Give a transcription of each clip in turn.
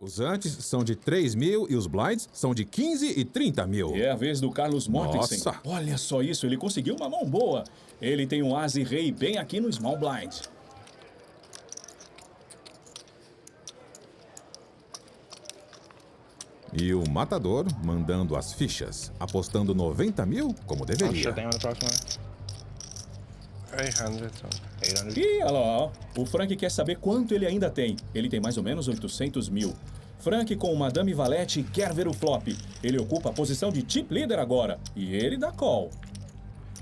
Os antes são de 3 mil e os blinds são de 15 e 30 mil. E é a vez do Carlos Mortensen. Nossa. Olha só isso, ele conseguiu uma mão boa. Ele tem um as e rei bem aqui no small blind. E o matador mandando as fichas, apostando 90 mil como deveria. Shut down approximately 800 or 800. E olha lá, ó. O Frank quer saber quanto ele ainda tem. Ele tem mais ou menos 800 mil. Frank com uma dama e valete quer ver o flop. Ele ocupa a posição de chip leader agora. E ele dá call.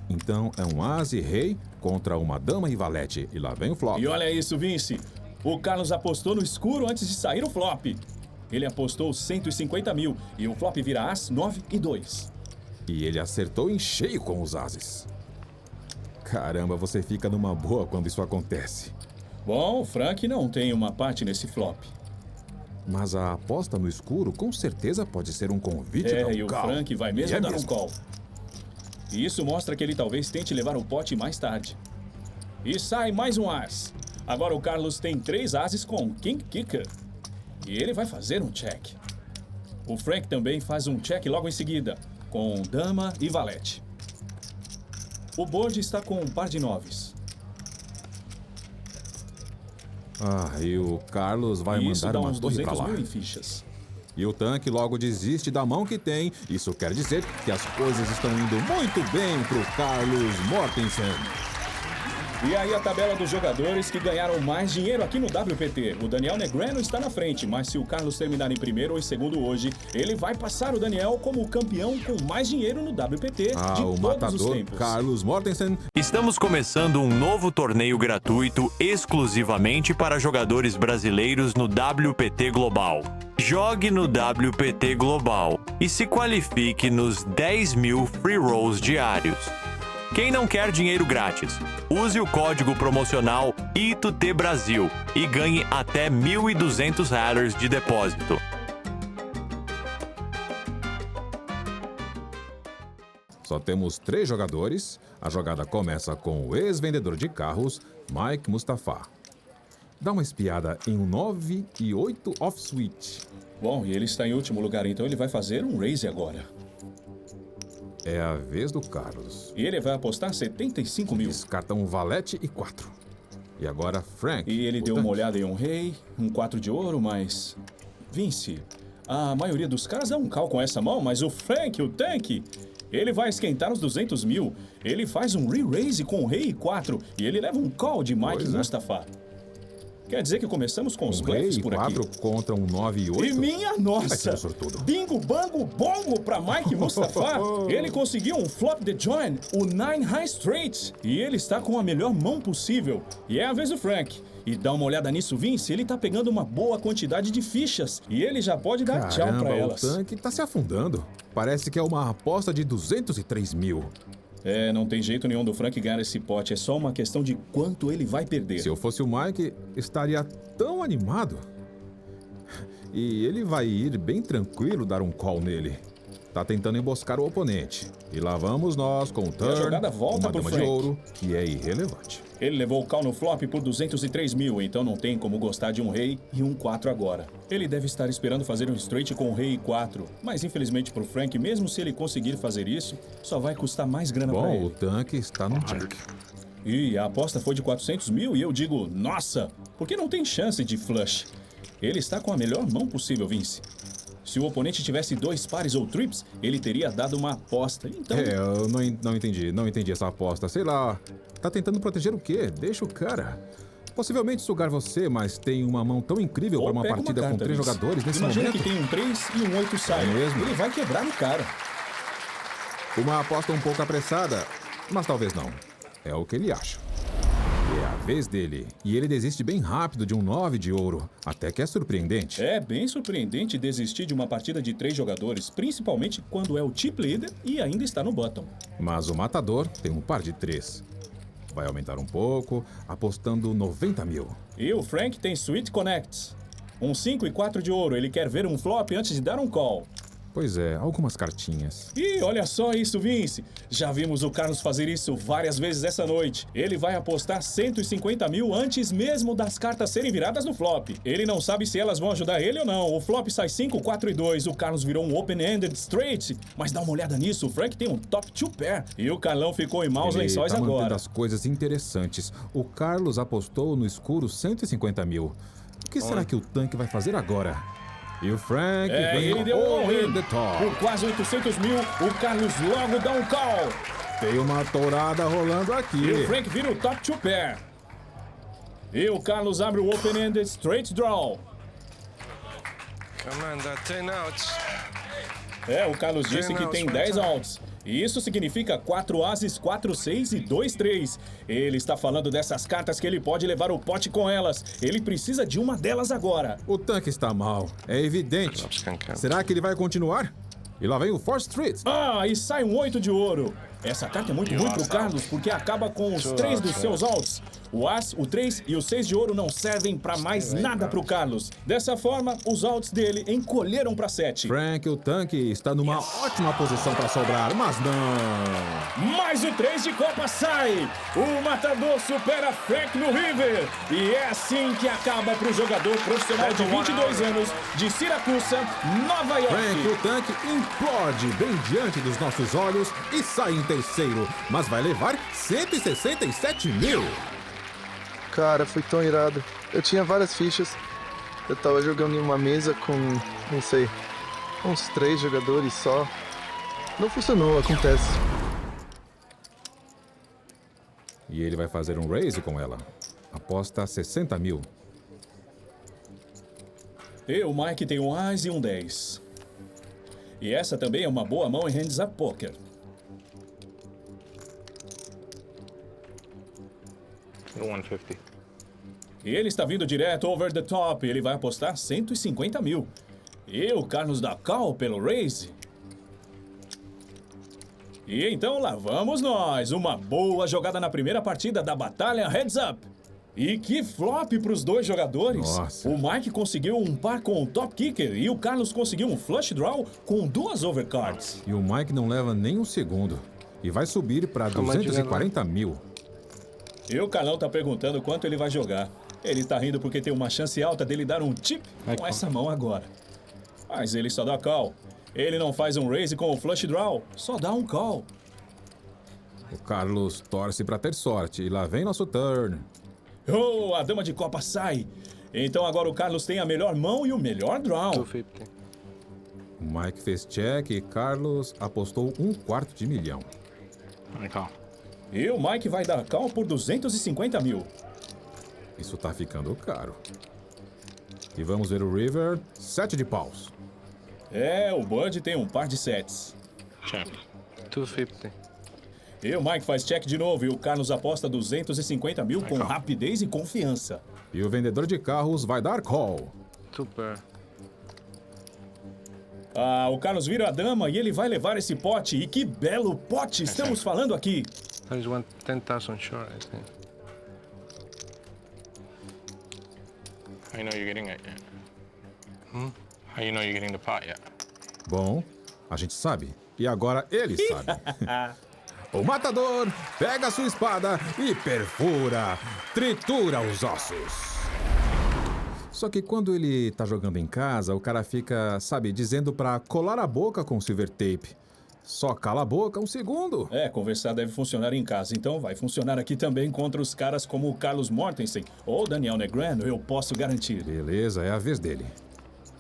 Então é um as e rei contra uma dama e valete. E lá vem o flop. E olha isso, Vince. O Carlos apostou no escuro antes de sair o flop. Ele apostou 150 mil e o flop vira as, 9 e 2. E ele acertou em cheio com os ases. Caramba, você fica numa boa quando isso acontece. Bom, o Frank não tem uma parte nesse flop. Mas a aposta no escuro com certeza pode ser um convite para um E o call. Frank vai mesmo E é dar um call. E isso mostra que ele talvez tente levar o pote mais tarde. E sai mais um as. Agora o Carlos tem 3 ases com King Kicker. E ele vai fazer um check. O Frank também faz um check logo em seguida, com dama e valete. O board está com um par de noves. E o Carlos vai E isso mandar dá uma uns torre pra 200 lá. mil em fichas. E o tanque logo desiste da mão que tem. Isso quer dizer que as coisas estão indo muito bem pro Carlos Mortensen. E aí a tabela dos jogadores que ganharam mais dinheiro aqui no WPT. O Daniel Negrano está na frente, mas se o Carlos terminar em primeiro ou em segundo hoje, ele vai passar o Daniel como o campeão com mais dinheiro no WPT de O todos os matador tempos. Carlos Mortensen. Estamos começando um novo torneio gratuito exclusivamente para jogadores brasileiros no WPT Global. Jogue no WPT Global e se qualifique nos 10 mil free rolls diários. Quem não quer dinheiro grátis, use o código promocional ITOTBrasil e ganhe até $1.200 de depósito. Só temos 3 jogadores. A jogada começa com o ex-vendedor de carros, Mike Mustafa. Dá uma espiada em um 9 e 8 off-switch. Bom, e ele está em último lugar, então ele vai fazer um raise agora. É a vez do Carlos. E ele vai apostar 75 mil. Descarta um valete e 4. E agora Frank. E ele o deu uma tanque. olhada em um rei, um 4 de ouro, mas... Vince, a maioria dos caras dá um call com essa mão, mas o Frank, o tanque, ele vai esquentar os 200 mil. Ele faz um re-raise com o rei e 4 e ele leva um call de Mike Pois é. Mustafa. Quer dizer que começamos com os Um rei blefs e por aqui. 4 contra um 9 e 8. E minha Vai ser nossa! um sortudo. Bingo, bango, bongo pra Mike Mustafa. Ele conseguiu um flop de join, o 9 high straight. E ele está com a melhor mão possível. E é a vez do Frank. E dá uma olhada nisso, Vince, ele tá pegando uma boa quantidade de fichas. E ele já pode dar tchau Caramba, pra o elas. tanque tá se afundando. Parece que é uma aposta de 203 mil. É, não tem jeito nenhum do Frank ganhar esse pote. É só uma questão de quanto ele vai perder. Se eu fosse o Mike, estaria tão animado. E ele vai ir bem tranquilo dar um call nele. Tá tentando emboscar o oponente. E lá vamos nós com o turn, jogada volta uma pro dama de Frank. ouro, que é irrelevante. Ele levou o call no flop por 203 mil, então não tem como gostar de um rei e um 4 agora. Ele deve estar esperando fazer um straight com o rei e 4, mas infelizmente pro Frank, mesmo se ele conseguir fazer isso, só vai custar mais grana pra Bom, ele. o tanque está no check. E a aposta foi de 400 mil e eu digo, nossa, porque não tem chance de flush. Ele está com a melhor mão possível, Vince. Se o oponente tivesse 2 pares ou trips, ele teria dado uma aposta. Então, Eu não entendi essa aposta. Sei lá, tá tentando proteger o quê? Deixa o cara. Possivelmente sugar você, mas tem uma mão tão incrível ou para uma pega partida carta, com 3 Vince. jogadores nesse Imagina momento. que tem um 3 e um 8 sai. É mesmo? Ele vai quebrar o cara. Uma aposta um pouco apressada, mas talvez não. É o que ele acha. É a vez dele. E ele desiste bem rápido de um 9 de ouro. Até que é surpreendente. É bem surpreendente desistir de uma partida de 3 jogadores, principalmente quando é o chip leader e ainda está no bottom. Mas o matador tem um par de 3. Vai aumentar um pouco, apostando 90 mil. E o Frank tem Sweet Connects. Um 5 e 4 de ouro, ele quer ver um flop antes de dar um call. Pois é, algumas cartinhas. E olha só isso, Vince. Já vimos o Carlos fazer isso várias vezes essa noite. Ele vai apostar 150 mil antes mesmo das cartas serem viradas no flop. Ele não sabe se elas vão ajudar ele ou não. O flop sai 5, 4 e 2. O Carlos virou um open-ended straight. Mas dá uma olhada nisso, o Frank tem um top 2 pair. E o Carlão ficou em maus lençóis mantendo agora. as coisas interessantes. O Carlos apostou no escuro 150 mil. O que será que o tanque vai fazer agora? E o Frank vem ele deu um over the top. Por quase 800 mil, o Carlos logo dá um call. Tem uma tourada rolando aqui. E o Frank vira o top 2 pair. E o Carlos abre o open-ended straight draw. Come on, that 10 outs. O Carlos disse que tem 10 outs. E isso significa 4 ases, 4, 6 e 2, 3. Ele está falando dessas cartas que ele pode levar o pote com elas. Ele precisa de uma delas agora. O tanque está mal, é evidente. Será que ele vai continuar? E lá vem o 4 Street. E sai um 8 de ouro. Essa carta é muito ruim pro Carlos, porque acaba com os 3 dos seus outs. O As, o 3 e o 6 de ouro não servem pra mais nada pro Carlos. Dessa forma, os outs dele encolheram pra 7. Frank, o tanque, está numa ótima posição pra sobrar, mas não. Mais o 3 de copa sai. O matador supera Frank no River. E é assim que acaba pro jogador profissional de 22 anos de Siracusa, Nova York. Frank, o tanque, implode bem diante dos nossos olhos e sai em terceiro, mas vai levar 167 mil. Cara, foi tão irado. Eu tinha várias fichas. Eu tava jogando em uma mesa com, não sei, uns 3 jogadores só. Não funcionou, acontece. E ele vai fazer um raise com ela. Aposta 60 mil. E o Mike tem um As e um 10. E essa também é uma boa mão em Hands Up Poker. No 150. E ele está vindo direto over the top. Ele vai apostar 150 mil. E o Carlos dá call pelo raise. E então lá vamos nós. Uma boa jogada na primeira partida da batalha Heads Up. E que flop para os dois jogadores. Nossa. O Mike conseguiu um par com o top kicker e o Carlos conseguiu um flush draw com 2 overcards. E o Mike não leva nem um segundo. E vai subir para 240 mil. E o Carlão tá perguntando quanto ele vai jogar. Ele tá rindo porque tem uma chance alta dele dar um chip com essa mão agora. Mas ele só dá call. Ele não faz um raise com o flush draw, só dá um call. O Carlos torce para ter sorte. E lá vem nosso turn. A dama de copa sai. Então agora o Carlos tem a melhor mão e o melhor draw. 250. O Mike fez check e Carlos apostou 1/4 de milhão. E o Mike vai dar call por 250 mil. Isso tá ficando caro. E vamos ver o River, 7 de paus. O Bud tem um par de sets. Check. 250. E o Mike faz check de novo e o Carlos aposta 250 mil com rapidez e confiança. E o vendedor de carros vai dar call. 2 pair. O Carlos vira a dama e ele vai levar esse pote. E que belo pote estamos falando aqui. There's 10,000 short, I think. How you know you're getting it yet? How you know you're getting the pot yet? Bom, a gente sabe. E agora ele sabe. O matador pega a sua espada e perfura, tritura os ossos. Só que quando ele tá jogando em casa, o cara fica, sabe, dizendo pra colar a boca com silver tape. Só cala a boca um segundo. Conversar deve funcionar em casa, então vai funcionar aqui também contra os caras como o Carlos Mortensen ou Daniel Negreanu, eu posso garantir. Beleza, é a vez dele.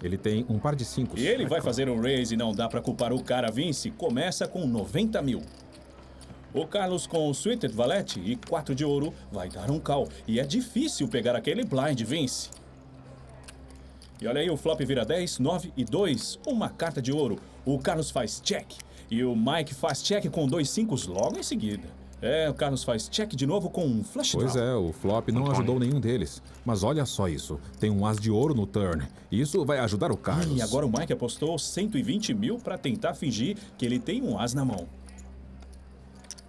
Ele tem um par de 5. E ele vai fazer um raise e não dá pra culpar o cara. Vince começa com 90 mil. O Carlos com o suited valete e 4 de ouro vai dar um call. E é difícil pegar aquele blind, Vince. E olha aí, o flop vira 10, 9 e 2. Uma carta de ouro. O Carlos faz check. E o Mike faz check com 2 5s logo em seguida. O Carlos faz check de novo com um flush draw. Pois é, o flop não ajudou nenhum deles. Mas olha só isso. Tem um as de ouro no turn. Isso vai ajudar o Carlos. E agora o Mike apostou 120 mil pra tentar fingir que ele tem um as na mão.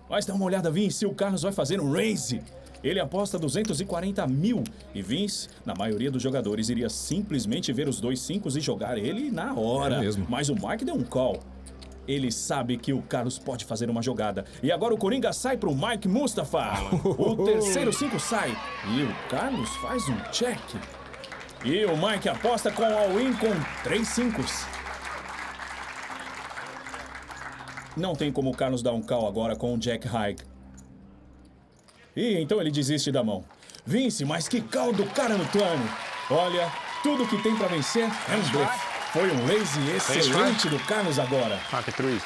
Mas dá uma olhada, Vince. O Carlos vai fazer um raise. Ele aposta 240 mil. E Vince, na maioria dos jogadores, iria simplesmente ver os dois 5 e jogar ele na hora. É mesmo. Mas o Mike deu um call. Ele sabe que o Carlos pode fazer uma jogada. E agora o Coringa sai pro Mike Mustafa. O terceiro 5 sai. E o Carlos faz um check. E o Mike aposta com all-in com 3 5. Não tem como o Carlos dar um call agora com o Jack High. E então ele desiste da mão. Vince, mas que call do cara no turno. Olha, tudo que tem pra vencer é um blefe. Foi um raise excelente do Carlos agora. Pocket threes.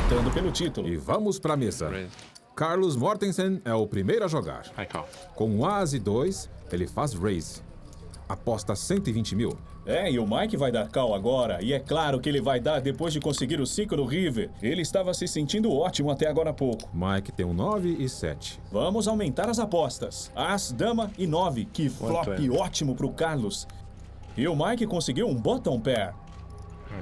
Lutando pelo título. E vamos pra mesa. Raise. Carlos Mortensen é o primeiro a jogar. I call. Com um as e 2, ele faz raise. Aposta 120 mil. E o Mike vai dar call agora. E é claro que ele vai dar depois de conseguir o 5 no river. Ele estava se sentindo ótimo até agora há pouco. Mike tem um 9 e 7. Vamos aumentar as apostas. As, dama e 9. Que flop ótimo pro Carlos. E o Mike conseguiu um bottom pair.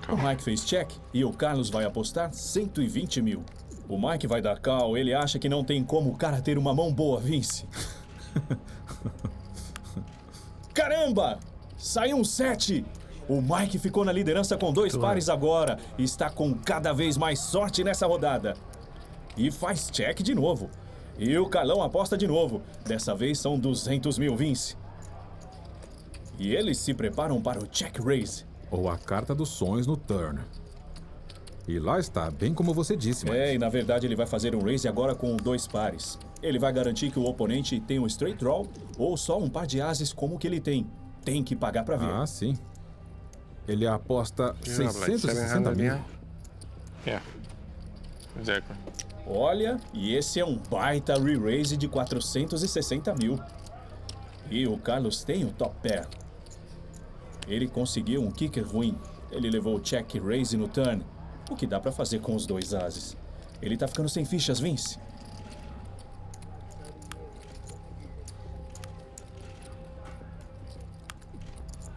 O Mike fez check e o Carlos vai apostar 120 mil. O Mike vai dar call. Ele acha que não tem como o cara ter uma mão boa, Vince. Caramba! Saiu um 7. O Mike ficou na liderança com 2 pares agora. E está com cada vez mais sorte nessa rodada. E faz check de novo. E o Carlão aposta de novo. Dessa vez são 200 mil, Vince. E eles se preparam para o check raise. Ou a carta dos sonhos no turn. E lá está, bem como você disse, Mike. E na verdade ele vai fazer um raise agora com 2 pares. Ele vai garantir que o oponente tenha um straight draw ou só um par de ases como o que ele tem. Tem que pagar para ver. Ah, sim. Ele aposta You have like 660 700 mil. behind? Yeah. Exactly. Olha, e esse é um baita re-raise de 460 mil. E o Carlos tem o top pair. Ele conseguiu um kicker ruim. Ele levou o check raise no turn. O que dá pra fazer com os 2 ases? Ele tá ficando sem fichas, Vince.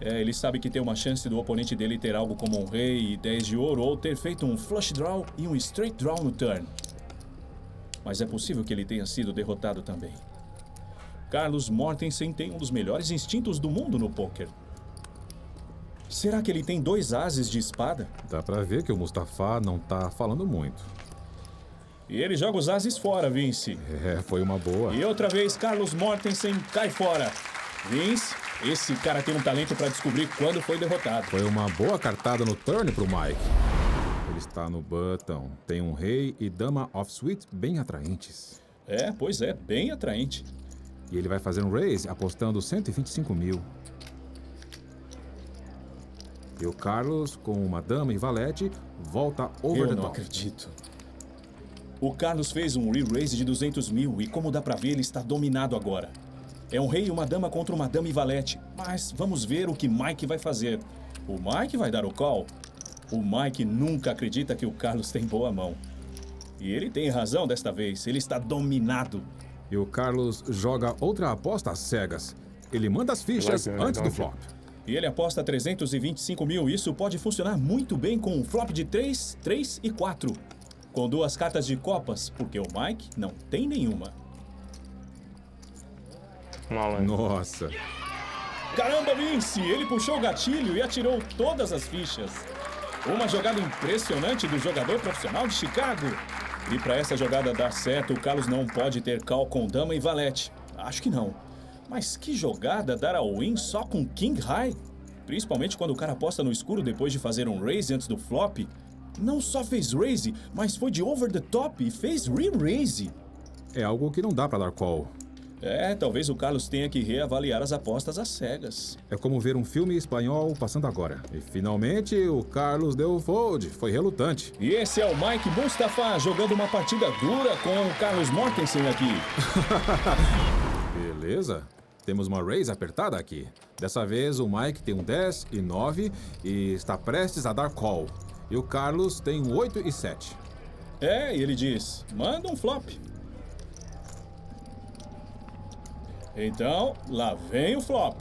Ele sabe que tem uma chance do oponente dele ter algo como um rei e 10 de ouro ou ter feito um flush draw e um straight draw no turn. Mas é possível que ele tenha sido derrotado também. Carlos Mortensen tem um dos melhores instintos do mundo no poker. Será que ele tem 2 ases de espada? Dá pra ver que o Mustafa não tá falando muito. E ele joga os ases fora, Vince. Foi uma boa. E outra vez, Carlos Mortensen cai fora. Vince, esse cara tem um talento pra descobrir quando foi derrotado. Foi uma boa cartada no turn pro Mike. Ele está no button. Tem um rei e dama off-suite bem atraentes. Pois é, bem atraente. E ele vai fazer um raise apostando 125 mil. E o Carlos, com uma dama e valete, volta over Eu the não top. acredito. O Carlos fez um re-raise de 200 mil e, como dá pra ver, ele está dominado agora. É um rei e uma dama contra uma dama e valete. Mas vamos ver o que Mike vai fazer. O Mike vai dar o call. O Mike nunca acredita que o Carlos tem boa mão. E ele tem razão desta vez. Ele está dominado. E o Carlos joga outra aposta às cegas. Ele manda as fichas antes do flop. E ele aposta 325 mil. Isso pode funcionar muito bem com um flop de 3, 3 e 4. Com 2 cartas de copas, porque o Mike não tem nenhuma. I'm all in. Nossa. Caramba, Vince! Ele puxou o gatilho e atirou todas as fichas. Uma jogada impressionante do jogador profissional de Chicago. E para essa jogada dar certo, o Carlos não pode ter call com dama e valete. Acho que não. Mas que jogada dar ao win só com King High? Principalmente quando o cara aposta no escuro depois de fazer um raise antes do flop. Não só fez raise, mas foi de over the top e fez re-raise. É algo que não dá pra dar call. Talvez o Carlos tenha que reavaliar as apostas às cegas. É como ver um filme espanhol passando agora. E finalmente o Carlos deu o fold. Foi relutante. E esse é o Mike Mustafa jogando uma partida dura com o Carlos Mortensen aqui. Beleza. Temos uma raise apertada aqui. Dessa vez o Mike tem um 10 e 9 e está prestes a dar call. E o Carlos tem um 8 e 7. E ele diz, manda um flop. Então, lá vem o flop.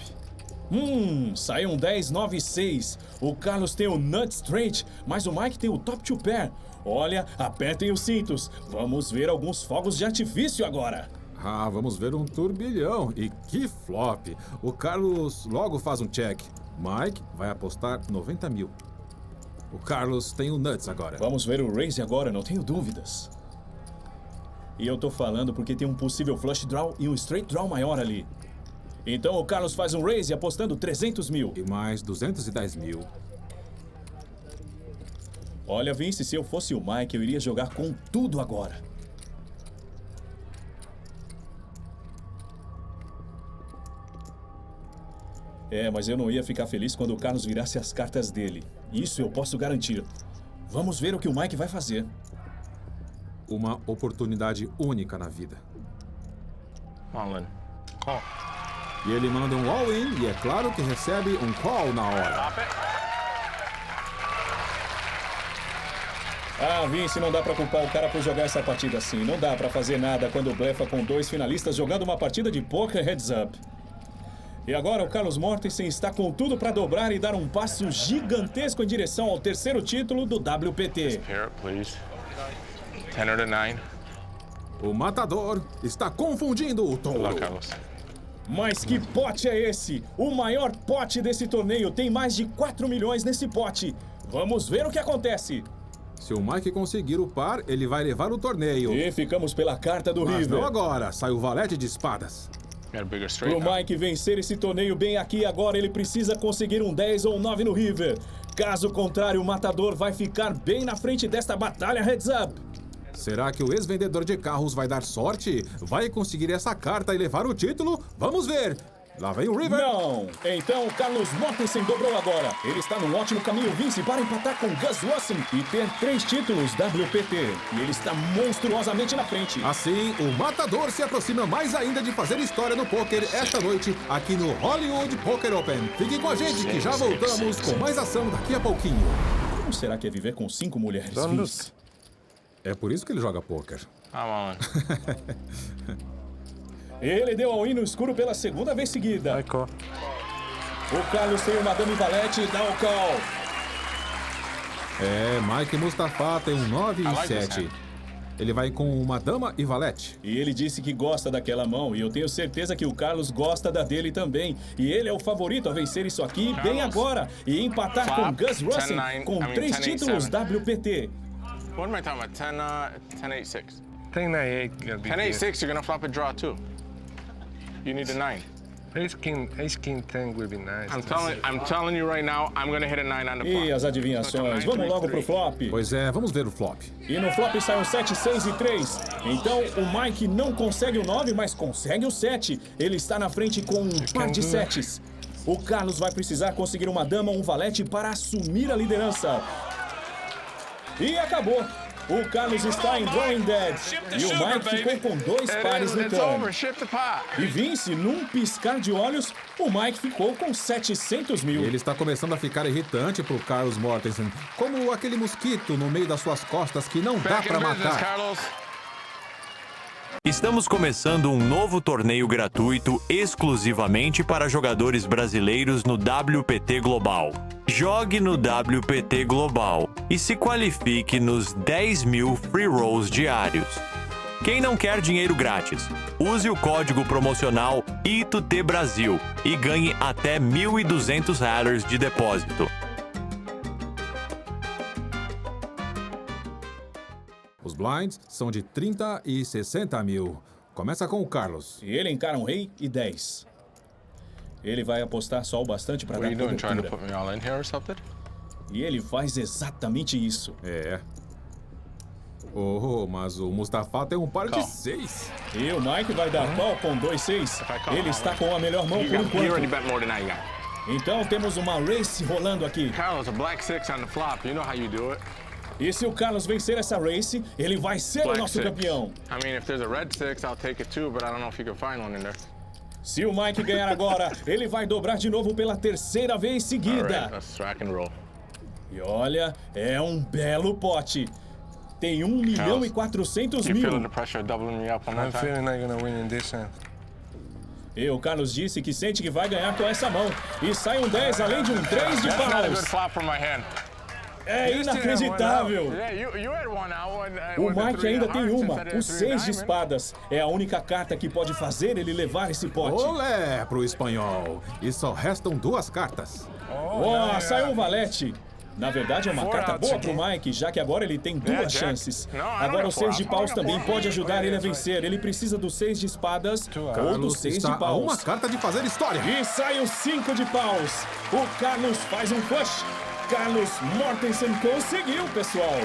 Sai um 10, 9 e 6. O Carlos tem o nut straight, mas o Mike tem o top to pair. Olha, apertem os cintos. Vamos ver alguns fogos de artifício agora. Ah, vamos ver um turbilhão. E que flop. O Carlos logo faz um check. Mike vai apostar 90 mil. O Carlos tem o nuts agora. Vamos ver o raise agora, não tenho dúvidas. E eu tô falando porque tem um possível flush draw e um straight draw maior ali. Então o Carlos faz um raise apostando 300 mil. E mais 210 mil. Olha, Vince, se eu fosse o Mike, eu iria jogar com tudo agora. É, mas eu não ia ficar feliz quando o Carlos virasse as cartas dele. Isso eu posso garantir. Vamos ver o que o Mike vai fazer. Uma oportunidade única na vida. All in. Call. E ele manda um all-in e é claro que recebe um call na hora. Stop it. Ah, Vince, não dá pra culpar o cara por jogar essa partida assim. Não dá pra fazer nada quando blefa com 2 finalistas jogando uma partida de poker heads up. E agora o Carlos Mortensen está com tudo pra dobrar e dar um passo gigantesco em direção ao terceiro título do WPT. Pair it, please. 10 or the 9. O matador está confundindo o Good luck, touro. Carlos. Mas que pote é esse? O maior pote desse torneio. Tem mais de 4 milhões nesse pote. Vamos ver o que acontece. Se o Mike conseguir o par, ele vai levar o torneio. E ficamos pela carta do Mas River. não agora, sai o valete de espadas. Got a bigger straight Pro now. Mike vencer esse torneio bem aqui agora, ele precisa conseguir um 10 ou 9 no River. Caso contrário, o matador vai ficar bem na frente desta batalha heads up. Será que o ex-vendedor de carros vai dar sorte? Vai conseguir essa carta e levar o título? Vamos ver! Lá vem o River. Não! Então o Carlos Mortensen dobrou agora. Ele está num ótimo caminho, Vince, para empatar com Gus Russell e ter 3 títulos WPT. E ele está monstruosamente na frente. Assim, o matador se aproxima mais ainda de fazer história no poker esta noite aqui no Hollywood Poker Open. Fique com a gente que já voltamos com mais ação daqui a pouquinho. Como será que é viver com 5 mulheres, Vince? É por isso que ele joga poker. I'm all in. Ele deu all-in no escuro pela segunda vez seguida. Ai, call. O Carlos tem uma dama e valete e dá o call. É, Mike Mustafa tem um 9 I e like this 7. hand. Ele vai com uma dama e valete. E ele disse que gosta daquela mão, e eu tenho certeza que o Carlos gosta da dele também. E ele é o favorito a vencer isso aqui bem Carlos. agora e empatar com Flop, Gus Russell 10-9, com 3 10-8, títulos 7. WPT. What am I talking about? 10-8-6. 10-9-8 gonna be 10-8-6, you're gonna flop a draw too. You need a 9. Ace King 10 will be nice. I'm telling you right now, I'm gonna hit a 9 on the flop. E as adivinhações? Vamos logo pro flop. Pois é, vamos ver o flop. E no flop sai um 7, 6 e 3. Então o Mike não consegue o 9, mas consegue o 7. Ele está na frente com um par de 7s. O Carlos vai precisar conseguir uma dama ou um valete para assumir a liderança. E acabou. O Carlos está em Drawing Dead. E o Mike ficou com 2 pares no It's turn. over. Shift the pot. E Vince, num piscar de olhos, o Mike ficou com 700 mil. E ele está começando a ficar irritante pro Carlos Mortensen. Como aquele mosquito no meio das suas costas que não dá Back pra in business, matar. Carlos. Estamos começando um novo torneio gratuito exclusivamente para jogadores brasileiros no WPT Global. Jogue no WPT Global e se qualifique nos 10 mil free rolls diários. Quem não quer dinheiro grátis, use o código promocional ITUTBrasil e ganhe até $1.200 de depósito. Os blinds são de 30 e 60 mil. Começa com o Carlos. E ele encara um rei e 10. Ele vai apostar só o bastante para What are dar you doing? Trying to cobertura. put me all in here or something? E ele faz exatamente isso. É. Oh, mas o Mustafa tem um par de Call. 6. E o Mike vai dar call com 2-6. If I call, Ele I'm está all in. com a melhor mão You por already enquanto. bet more than I got. Então temos uma race rolando aqui. Carlos, a black 6 on the flop. You know how you do it. E se o Carlos vencer essa race, ele vai ser o Black nosso 6. campeão. I mean, if there's a red 6, I'll take it too, but I don't know if you can find one in there. Se o Mike ganhar agora, ele vai dobrar de novo pela terceira vez All seguida. right, let's rock and roll. E olha, é um belo pote. Tem 1.400.000. You feeling the pressure of doubling me up on I'm that time? feeling I'm gonna win in this hand. E o Carlos disse que sente que vai ganhar com essa mão. E sai um 10 além de um 3 de That's not a good paus. flop for my hand. É inacreditável! O Mike ainda tem uma, o 6 de espadas. É a única carta que pode fazer ele levar esse pote. Olé pro espanhol. E só restam 2 cartas. Ó, saiu um valete. Na verdade, é uma carta boa pro Mike, já que agora ele tem 2 chances. Agora o 6 de paus também pode ajudar ele a vencer. Ele precisa do 6 de espadas ou do 6 de está a paus. uma carta de fazer história. E sai o 5 de paus. O Carlos faz um flush. Carlos Mortensen conseguiu, pessoal.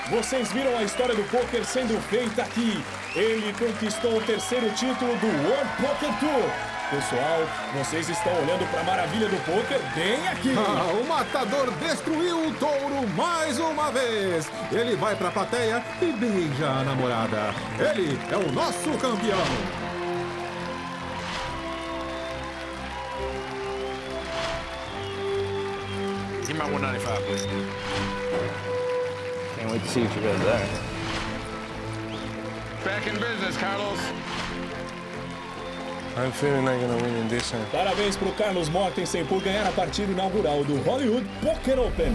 Vocês viram a história do poker sendo feita aqui. Ele conquistou o 3º título do World Poker Tour. Pessoal, vocês estão olhando para a maravilha do poker bem aqui. O matador destruiu o touro mais uma vez. Ele vai pra plateia e beija a namorada. Ele é o nosso campeão. Give me my 195, please. Can't wait to see what you guys are. Back in business, Carlos. I'm feeling I'm gonna win in this hand. Parabéns pro Carlos Mortensen por ganhar a partida inaugural do Hollywood Poker Open.